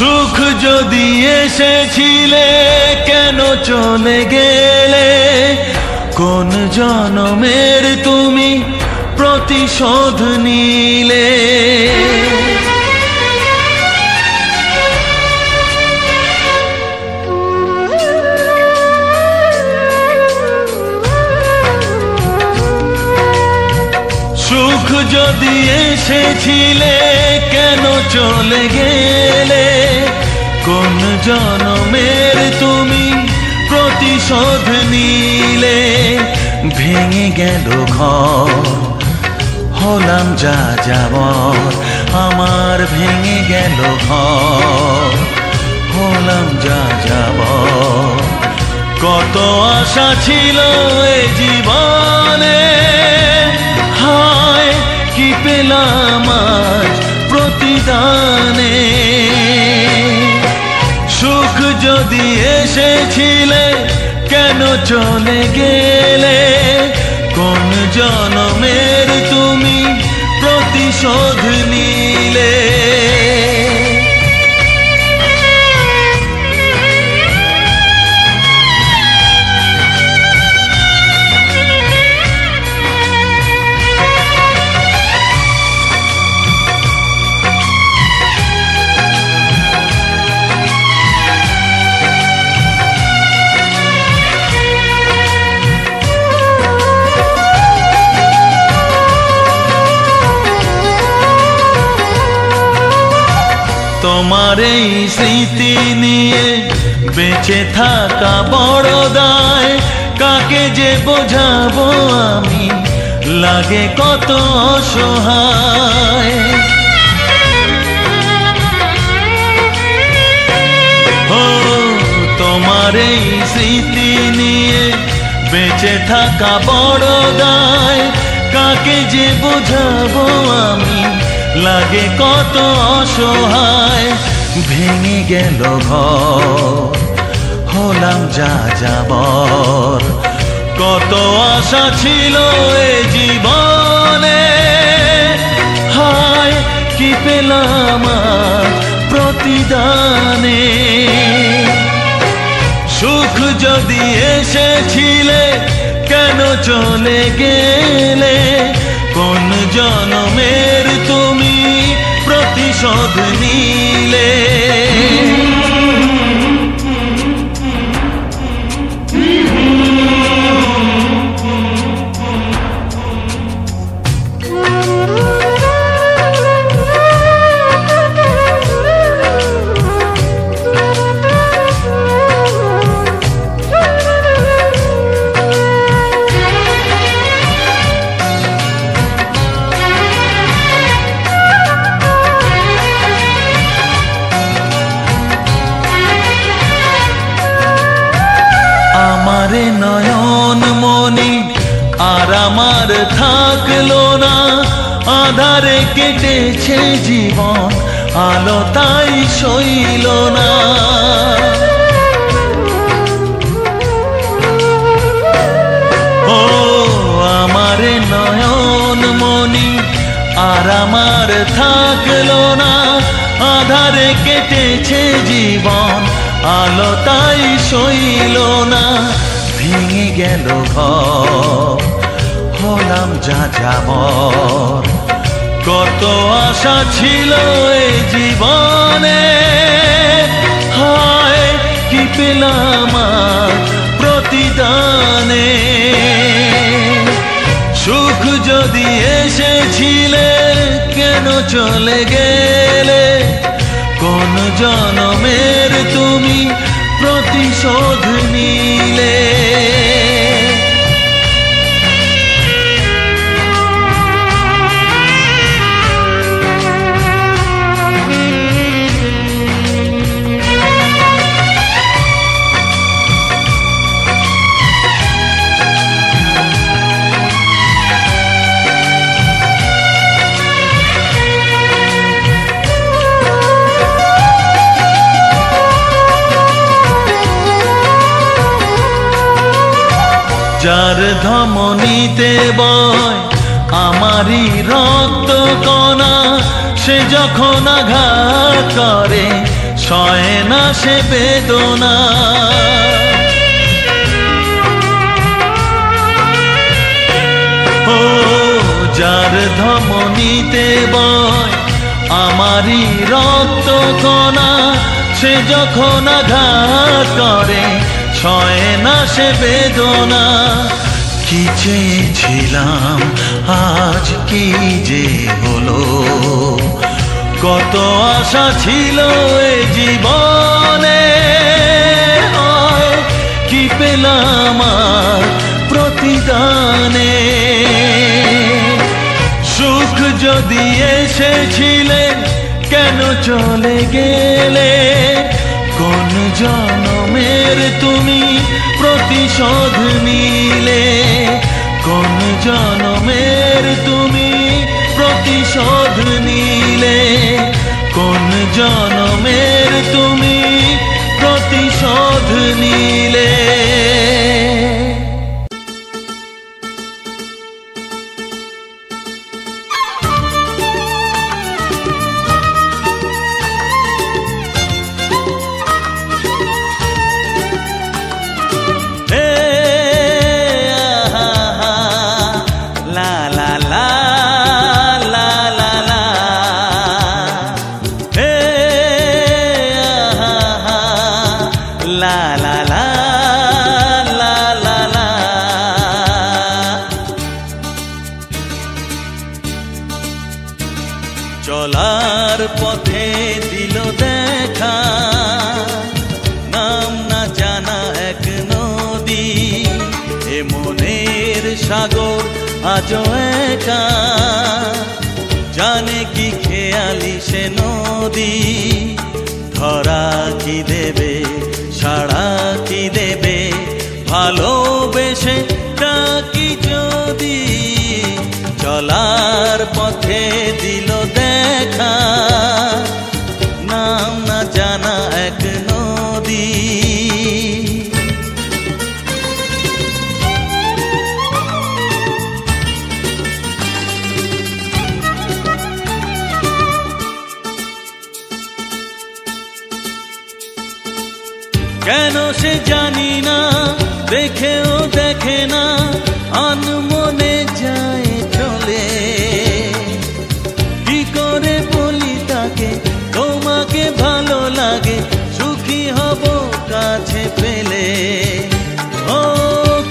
সুখ যদি এসেছিলে কেন চলে গেলে, কোন জনমের তুমি প্রতিশোধ নিলে। সুখ যদি এসেছিলে কেন চলে গেলে, কোন জনমের তুমি প্রতিশোধ নিলে। ভেঙে গেল ঘর, হলাম যা যাবর, আমার ভেঙে গেল ঘর, হলাম যা যাবর। কত আশা ছিল এ জীবনে, হায় কি পেলাম আজ প্রতিদানে। সুখ যদি এসেছিলে কেন চলে গেলে, কোন জনমের তুমি প্রতিশোধ নিলে। তোমার এই স্মৃতি নিয়ে বেঁচে থাকা বড় দায়, কাকে যে বোঝাবো আমি, লাগে কত অসহায়। ও তোমার এই স্মৃতি নিয়ে বেঁচে থাকা বড় দায়, কাকে যে বোঝাবো আমি, লাগে কত অসহায়। ভেঙে গেল ঘর, হলাম যা যাবর, কত আশা ছিল এ জীবনে, হায় কি পেলাম আজ প্রতিদানে। সুখ যদি এসেছিলে কেন চলে গেলে, কোন জনমের তুমি প্রতিশোধ নিলে। আমারে নয়ন মনি আর আমার থাকলো না, আধারে কেটেছে জীবন, আলো তাই সইল না। ও আমারে নয়ন মনি আর আমার থাকলো না, আধারে কেটেছে জীবন, আলো তাই সইল না। ভেঙে গেল ঘর, হলাম যা যাবর, কত আশা ছিল এ জীবনে, হায় কি পেলাম আজ প্রতিদানে। সুখ যদি এসেছিলে কেন চলে গেলে, কোন জনমের তুমি প্রতিশোধ নিলে। যার ধমনীতে বয় আমারই রক্ত কণা, সে যখন আঘাত করে সয় না সে বেদনা। ও যার ধমনীতে বয় আমারই রক্ত কণা, সে যখন আঘাত করে সয় না সে বেদনা। কি চেয়েছিলাম আজ কি যে হলো, কত আশা ছিল এ জীবনে, কি পেলাম আর প্রতিদানে। সুখ যদি এসেছিলে কেন চলে গেলে, কোন জনমের তুমি প্রতিশোধ নিলে, কোন জনমের তুমি প্রতিশোধ নিলে, কোন জনমের তুমি প্রতিশোধ নিলে। চলার পথে দিল দেখা, নাম না জানা এক নদী, এ মনের সাগর আজও একা, জানে কি খেয়ালি সে নদী। ধরা কি দেবে, সাড়া কি দেবে, ভালোবেসে ডাকি যদি। চলার পথে দিল দেখা, নাম না জানা এক নদী। কেন সে জানি না, দেখেও দেখে না, আনমনে যায় চলে। কি করে বলি তাকে তোমাকে ভালো লাগে, সুখী হব কাছে পেলে। ও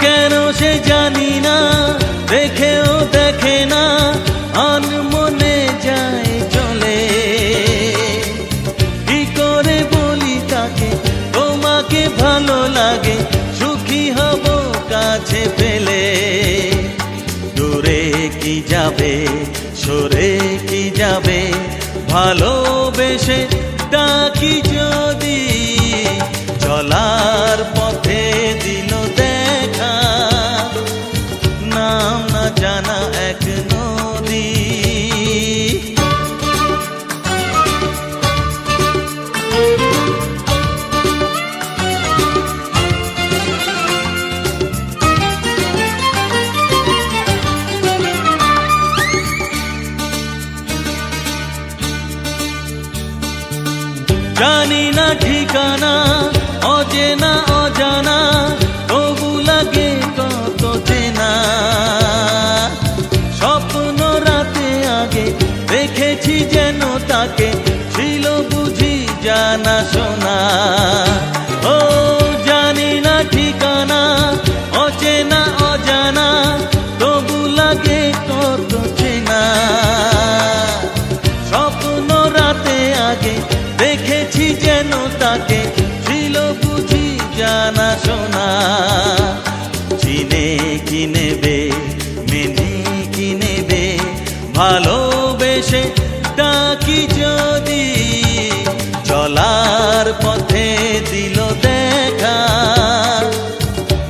কেন সে জানি না, দেখেও দেখে না, আনমনে যায় চলে। কি করে বলি তাকে তোমাকে ভালো লাগে, সুখী হব কাছে পেলে। দূরে কি যাবে, সরে কি যাবে, ভালোবেসে ডাকি যদি। চলার পথে দিল দেখা, নাম না জানা এক নদী। জানি না ঠিকানা, অচেনা অজানা, তবু লাগে কত চেনা। স্বপ্ন রাতে আগে দেখেছি যেন তাকে, ছিল বুঝি জানা শোনা। ও জানি না ঠিকানা, অচেনা অজানা, তবু লাগে কত চেনা। স্বপ্ন রাতে আগে দেখেছি যেন তাকে, ছিল বুঝি জানা শোনা। চিনে কি নেবে, মেনে কি নেবে, ভালোবেসে ডাকি যদি। চলার পথে দিল দেখা,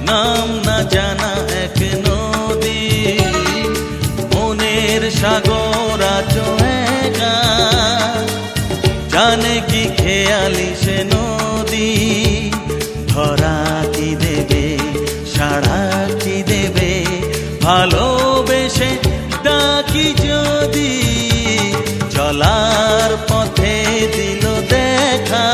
নাম না জানা এক নদী। মনের সাগর আজও একা, জানে কি খেয়ালি সে নদী। ধরা কি দেবে, সাড়া কি দেবে, ভালোবেসে ডাকি যদি। চলার পথে দিল দেখা।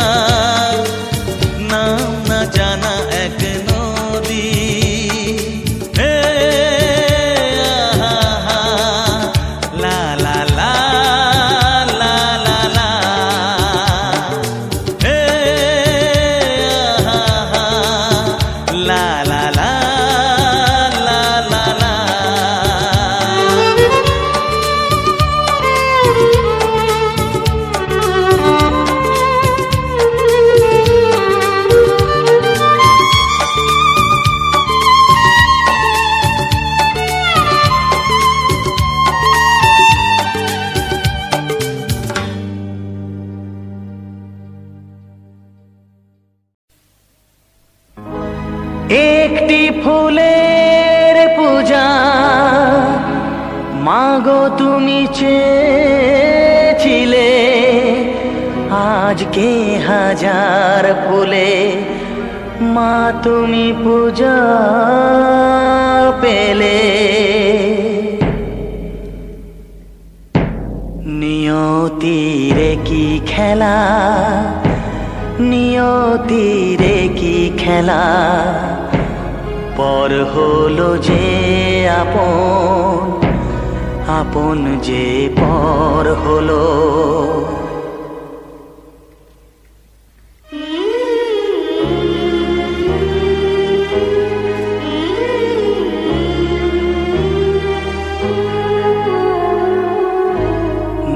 চেয়েছিলে আজকে হাজার ফুলে মা তুমি পূজা পেলে। নিয়তিরে কি খেলা, নিয়তিরে কি খেলা, পর হলো যে আপন, আপন যে পর হলো।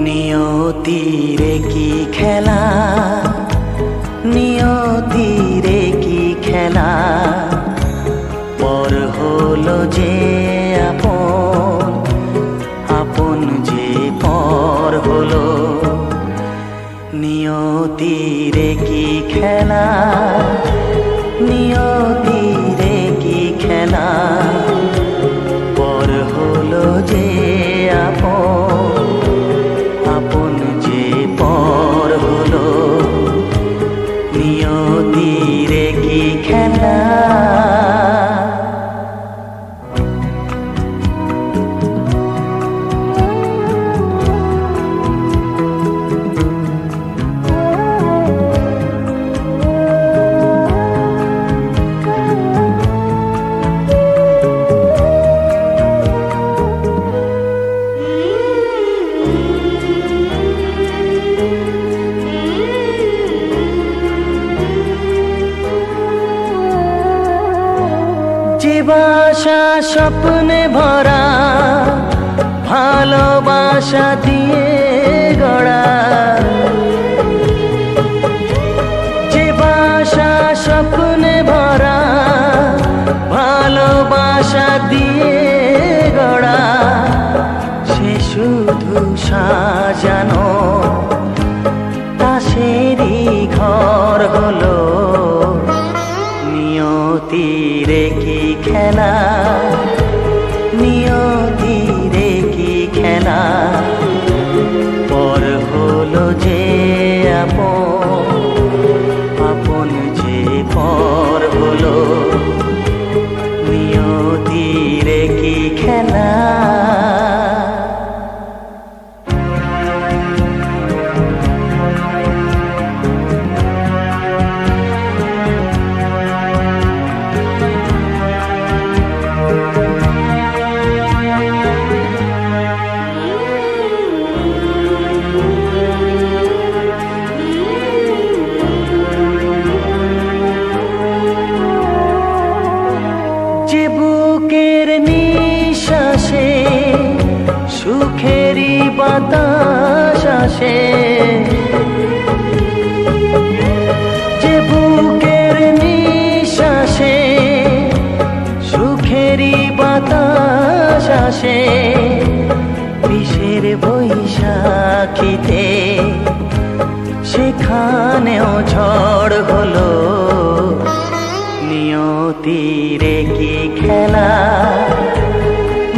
নিয়তিরে কি খেলা, নিয়তিরে কি খেলা, পর হলো যে আপন, আপন যে পর হলো। নিয়তিরে কি খেলা, নিয়তিরে কি খেলা, পর হলো যে আপন, আপন যে পর হলো। নিয়তিরে কি খেলা। যে বাসা স্বপ্নে ভরা, ভালোবাসা দিয়ে গড়া, যে বাসা স্বপ্নে ভরা, ভালোবাসা দিয়ে গড়া, সে শুধু সাজানো তাসেরই ঘর হলো। নিয়তিরে কি খেলা, নিয়তিরে কি খেলা, পর হলো যে আপন, আপন যে পর হলো। নিয়তিরে কি খেলা। যে বুকের নিঃশ্বাসে সুখেরই বাতাস আসে, যে বুকের নিঃশ্বাসে সুখেরই বাতাস আসে, বিষের বৈশাখীতে সেখানেও ঝড় হলো। নিয়তিরে কি খেলা,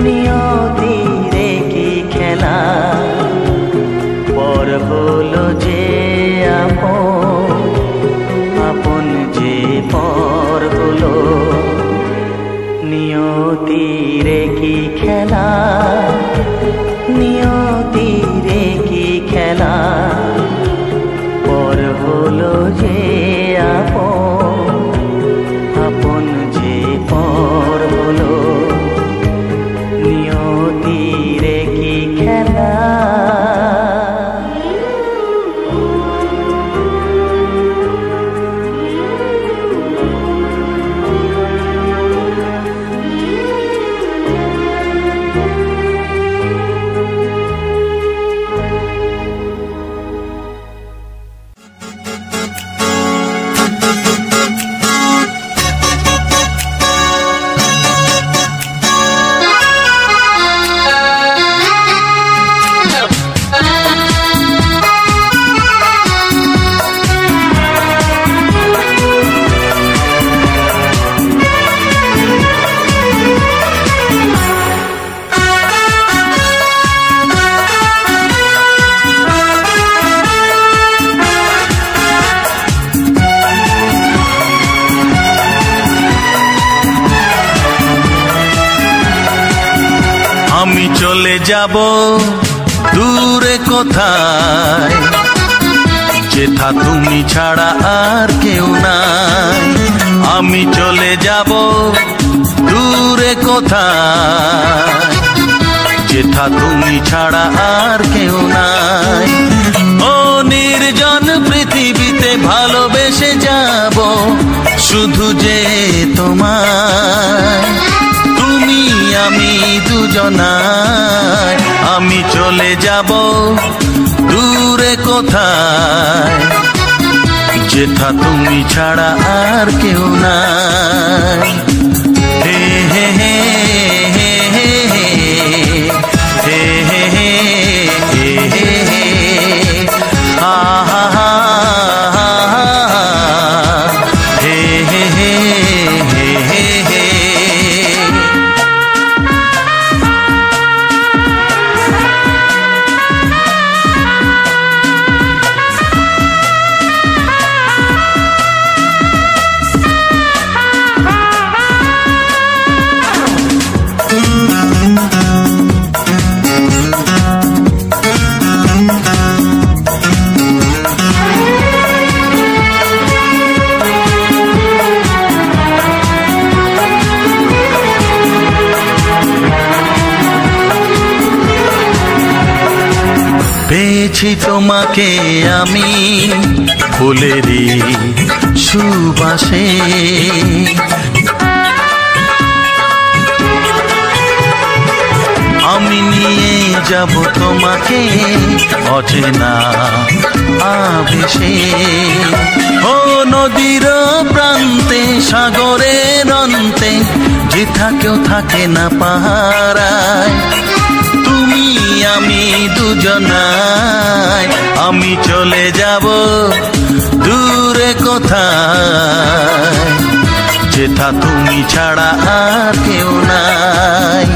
নিয়তিরে কি খেলা, পর হলো যে আপন, আপন যে পর হলো। নিয়তিরে কি খেলা, নিয়তিরে কি খেলা, পর হলো যে আপন, আপন যে পর হলো। নিয়তিরে কি খেলা। চলে যাব দূরে কোথায়, যেথা তুমি ছাড়া আর কেউ নাই। আমি চলে যাব দূরে কোথায়, যেথা তুমি ছাড়া আর কেউ নাই। ও নির্জন পৃথিবীতে ভালোবেসে যাব শুধু যে তোমায়, তুমি আমি দুজনায়। আমি চলে যাব দূরে কোথায়, যেথা তুমি ছাড়া আর কেউ নাই। হে হে হে হে হে হে হে হে হে হে হে হা হা হা হে হে হে হে হে হে। পেয়েছি তোমাকে আমি ফুলেরই সুবাসে, আমি নিয়ে যাব তোমাকে অচেনা আবেশে। ও নদীর প্রান্তে সাগরের অন্তে, যেথা কেউ থাকে না পাহারায়, তুমি আমি দুজনায়। আমি চলে যাব দূরে কোথায়, যেথা তুমি ছাড়া আর কেউ নাই।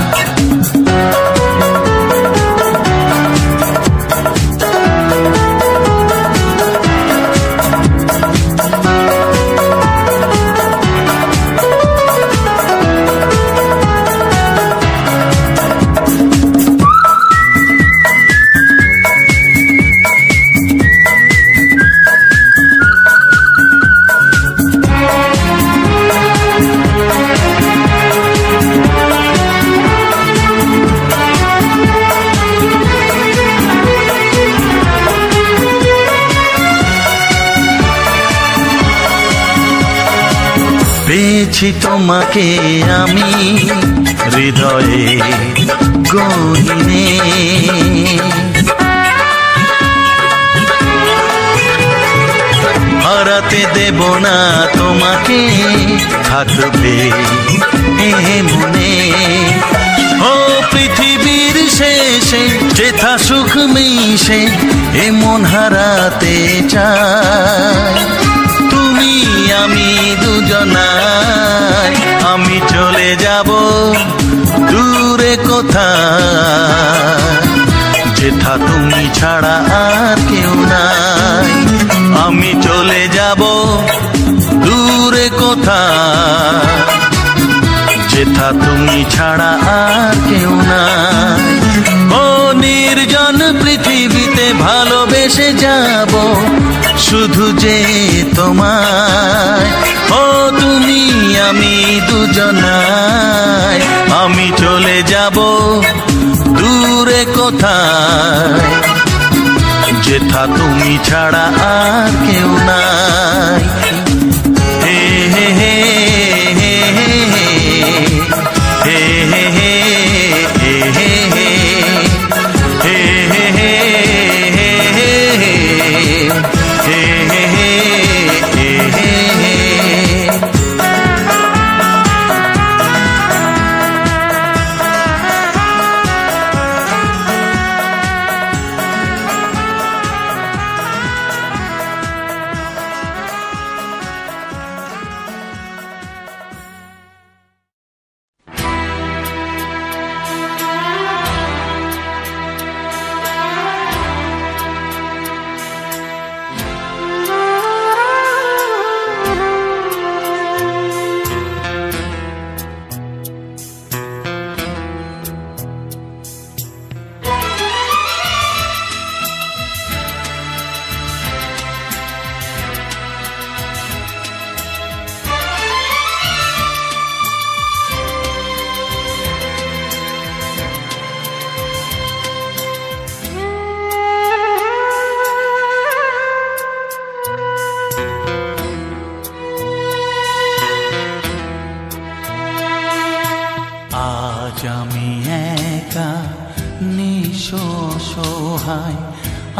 পেয়েছি তোমাকে আমি হৃদয়ে গহীনে, হারাতে দেব না তোমাকে, থাকবে এ মনে। ও পৃথিবীর শেষে যেথা সুখ মিশে, এ মন হারাতে চায়, তুমি আমি দুজনায়। আমি চলে যাব দূরে কোথায়, যেথা তুমি ছাড়া আর কেউ নাই। আমি চলে যাব দূরে কোথায়, যেথা তুমি ছাড়া আর কেউ নাই। ও নির্জন পৃথিবীতে ভালোবেসে যাব শুধু যে তোমায়। ও তুমি আমি দুজনায়। আমি চলে যাব দূরে কোথায়, যেথা তুমি ছাড়া আর কেউ নাই। হে হে হে হে হে হে হে হে হে হে হে হে হে হে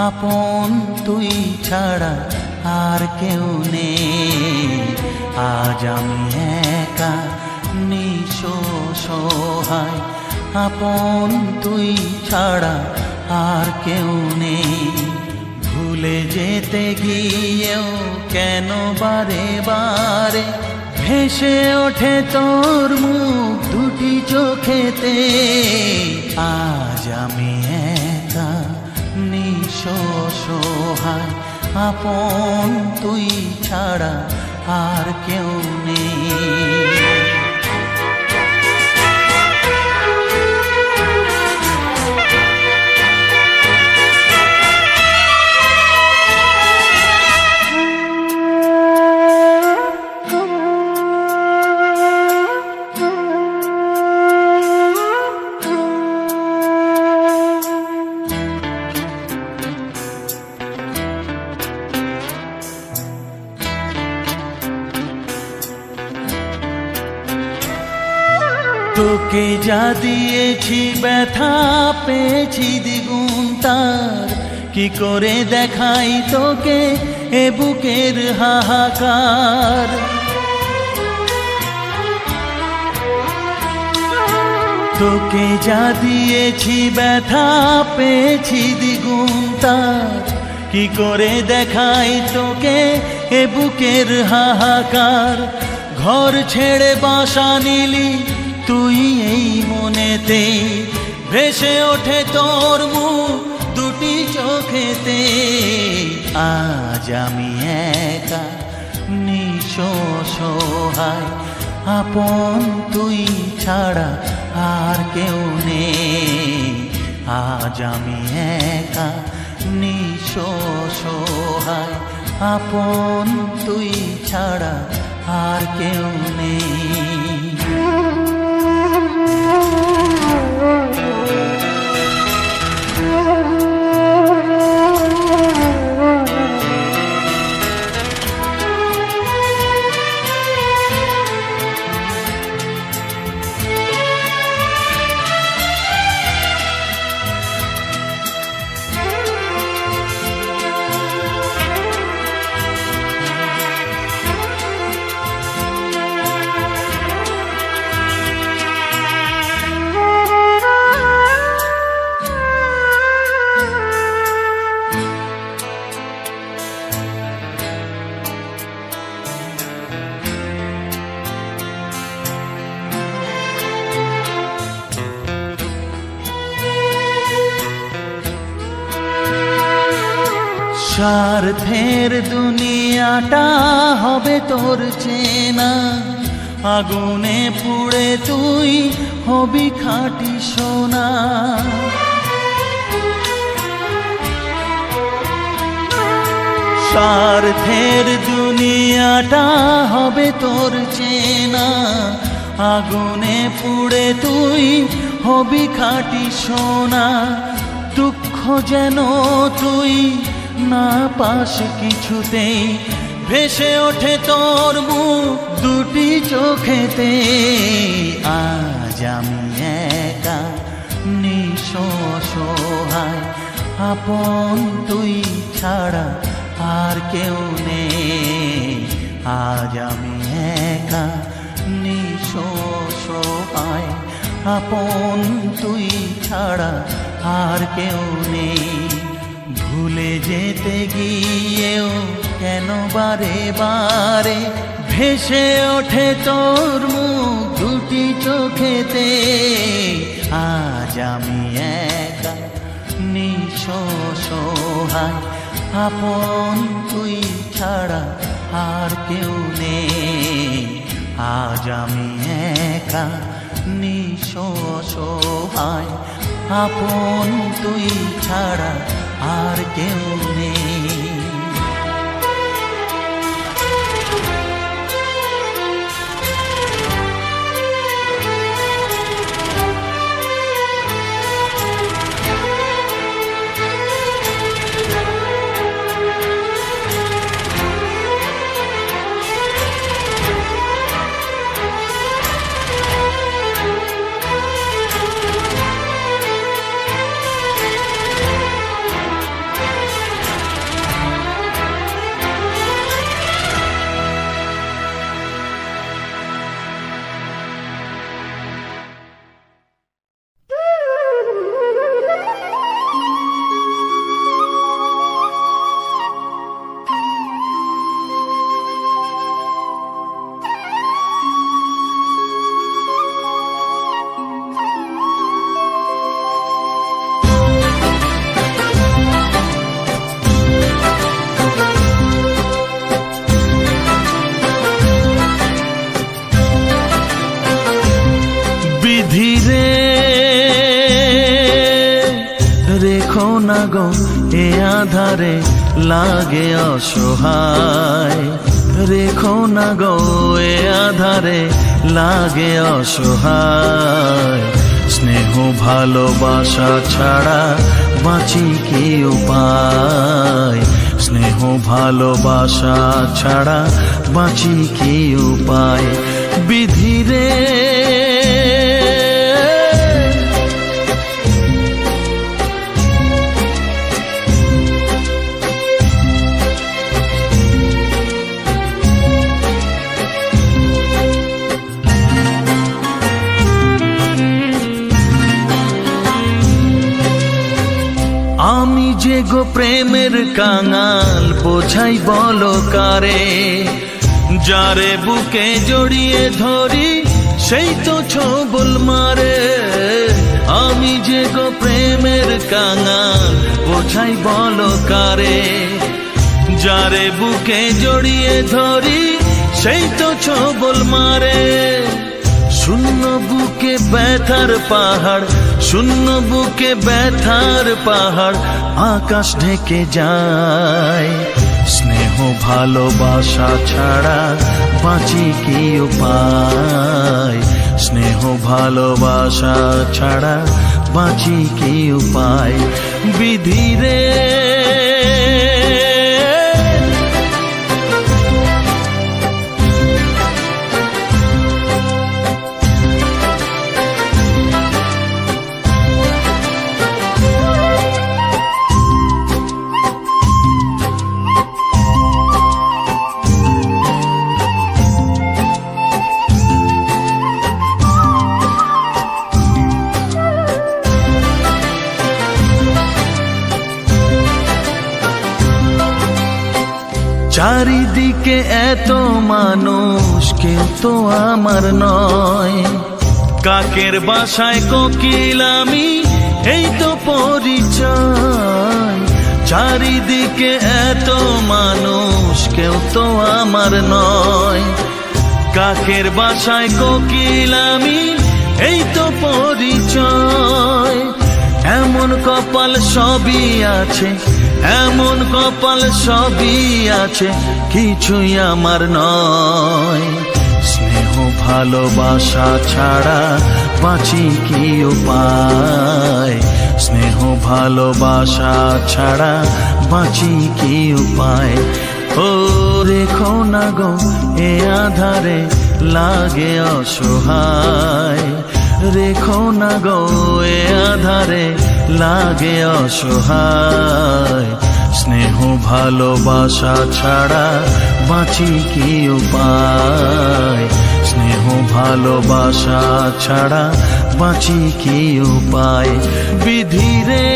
আপন তুই ছাড়া আর কেউ নেই। আজ আমি একা নিঃস্ব সহায়, আপন তুই ছাড়া আর কেউ নেই। ভুলে যেতে গিয়েও কেন বারে বারে ভেসে ওঠে তোর মুখ দুটি চোখেতে। আজ আমি একা নিঃস্ব সহায়, আপন তুই ছাড়া আর কেউ নেই। তোকে যা দিয়েছি ব্যথা পেয়েছি দ্বিগুণ তার, কি করে দেখাই তোকে এ বুকের হাহাকার। তোকে যা দিয়েছি ব্যথা পেয়েছি দ্বিগুণ তার, কি করে দেখাই তোকে এ বুকের হাহাকার। ঘর ছেড়ে বাসা নিলি তুই এই মনেতে, ভেসে ওঠে তোর মুখ দুটি চোখেতে। আজ আমি একা নিঃস্ব সহায়, আপন তুই ছাড়া আর কেউ নেই। আজ আমি একা নিঃস্ব সহায়, আপন তুই ছাড়া আর কেউ নেই। স্বার্থের দুনিয়াটা হবে তোর চেনা, আগুনে পুড়ে তুই হবি খাঁটি সোনা। স্বার্থের দুনিয়াটা হবে তোর চেনা, আগুনে পুড়ে তুই হবি খাঁটি সোনা। দুঃখ যেন তুই না পাস কিছুতেই, ভেসে ওঠে তোর মুখ দুটি চোখেতে। আজ আমি একা নিঃস্ব সহায়, আপন তুই ছাড়া আর কেউ নেই। আজ আমি একা নিঃস্ব সহায়, আপন তুই ছাড়া আর কেউ নেই। ভুলে যেতে গিয়েও কেন বারে বারে ভেসে ওঠে তোর মুখ দুটি চোখেতে। আজ আমি একা নিঃস্ব সহায়, আপন তুই ছাড়া আর কেউ নেই। আজ আমি একা নিঃস্ব সহায়, আপন তুই ছাড়া আর কেউ নেই। আধারে লাগে অসহায়, রেখো না গো এ আধারে লাগে অসহায়। স্নেহ ভালোবাসা ছাড়া বাঁচি কি উপায়, স্নেহ ভালোবাসা ছাড়া বাঁচি কি উপায়। বিধিরে আমি যে গো প্রেমের কাঙাল, বোঝাই বলো কারে, যারে বুকে জড়িয়ে ধরি সেই তো ছবল মারে। আমি যে গো প্রেমের কাঙাল, বোঝাই বলো কারে, যারে বুকে জড়িয়ে ধরি সেই তো ছবল মারে। শূন্য বুকে ব্যথার পাহাড়, শূন্য বুকে ব্যথার পাহাড় আকাশ ঢেকে যায়। স্নেহ ভালোবাসা ছাড়া বাঁচি কি উপায়, স্নেহ ভালোবাসা ছাড়া বাঁচি কি উপায়। বিধিরে চারিদিকে এত মানুষ, কেউ তো আমার নয়। কাকের বাসায় কোকিল আমি, এই তো পরিচয়। চারিদিকে এত মানুষ, কেউ তো আমার নয়। কাকের বাসায় কোকিল আমি, এই তো পরিচয়। এমন কপাল সবই আছে, এমন কপাল সবই আছে, কিছুই আমার নয়। স্নেহ ভালোবাসা ছাড়া বাঁচি কি উপায়, স্নেহ ভালোবাসা ছাড়া বাঁচি কি উপায়। ও রেখো না গো এ আধারে লাগে অসহায়, রেখো না গো এ আধারে লাগে অসহায়। স্নেহ ভালোবাসা ছাড়া বাঁচি কি উপায়, স্নেহ ভালোবাসা ছাড়া বাঁচি কি উপায়। বিধিরে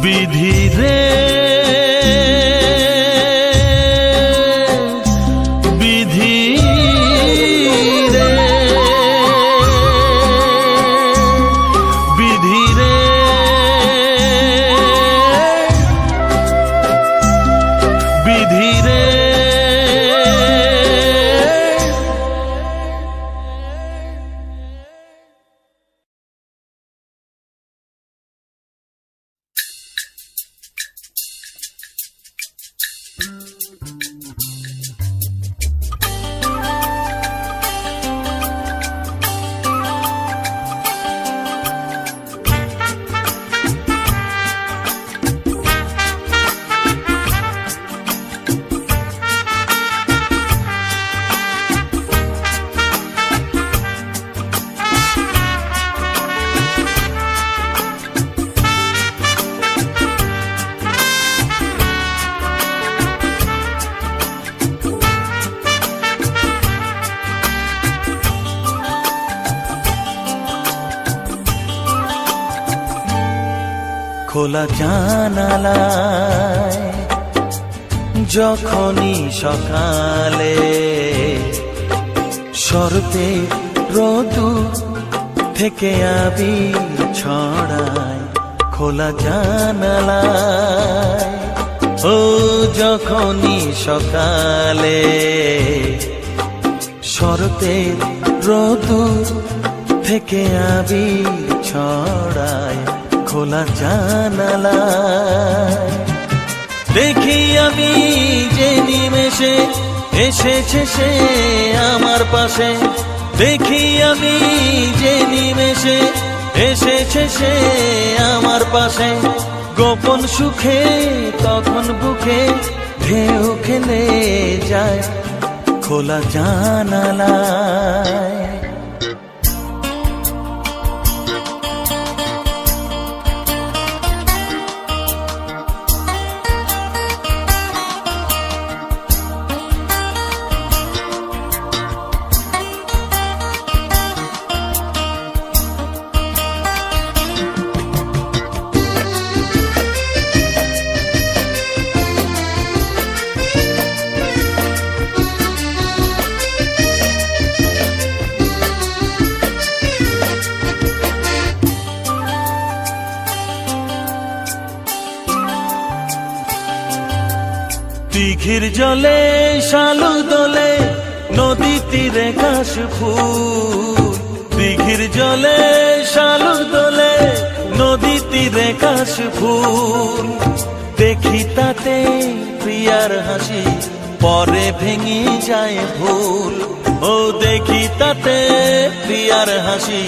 বিধিরে খোলা জানালায় যখনই সকালে শরতে রোদুর থেকে আবির ছড়ায়। খোলা জানালায় ও যখনই সকালে শরতে রোদুর থেকে আবির ছড়ায় খোলা জানালায়। দেখি আমি যে নিমেষে এসেছে সে আমার পাশে, দেখি আমি যে নিমেষে এসেছে সে আমার পাশে। গোপন সুখে তখন বুকে ঢেউ খেলে যায় খোলা জানালায়। দিঘির জলে শালু দোলে নদী তীরে কাশ ফুল, দিঘির জলে শালু দোলে নদী তীরে কাশ ফুল। দেখি তাতে প্রিয়ার হাসি পরে ভেঙে যায় ভুল, ও দেখি তাতে প্রিয়ার হাসি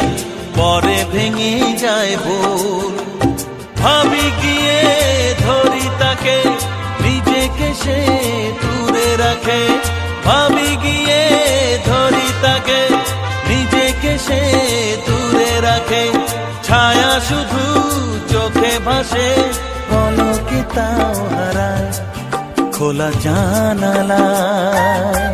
পরে ভেঙে যায় ভুল। ভাবি গিয়ে ধরি তাকে নিজেকে সে দূরে রাখে, ভাবি গিয়ে ধরি তাকে নিজেকে সে দূরে রাখে। ছায়া শুধু চোখে ভাসে পলকে তাও হারায় খোলা জানালায়।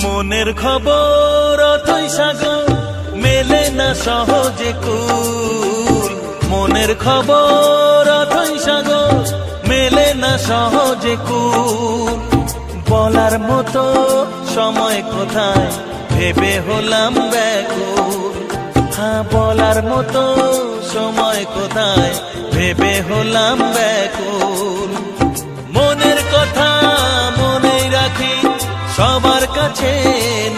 মনের খবর অথই সাগর মেলে না সহজে কুল, মনের খবর অথই সাগর মেলে না সহজে কুল। বলার মতো সময় কোথায় ভেবে হলাম ব্যাকুল, হ্যাঁ বলার মতো সময় কোথায় ভেবে হলাম ব্যাকুল। মনের কথা মনেই রাখি সবার কাছে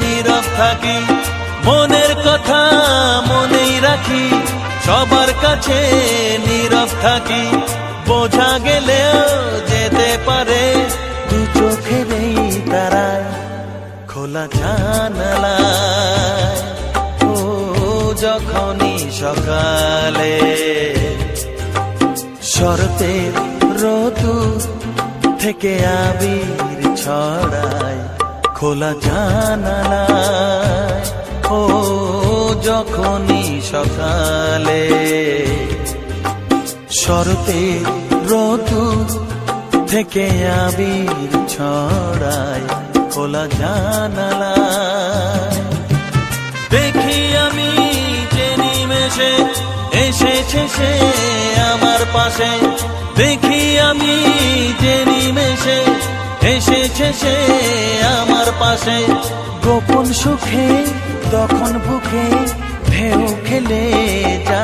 নীরব থাকি, মনের কথা মনেই রাখি সবার কাছে নীরব থাকি। বোঝা গেলেও যেতে পারে দু চোখেরই তারায় খোলা জানালায়। ও যখনই সকালে শরতের রোদুর থেকে আবির ছড়ায় খোলা জানালায়। ও যখনই সকালে শরতের রোদুর থেকে আবির ছড়ায় খোলা জানালায়। দেখি আমি যে নিমেষে এসেছে সে আমার পাশে, দেখি আমি যে নিমেষে এসেছে সে আমার পাশে। গোপন সুখে তখন বুকে ঢেউ খেলে যায়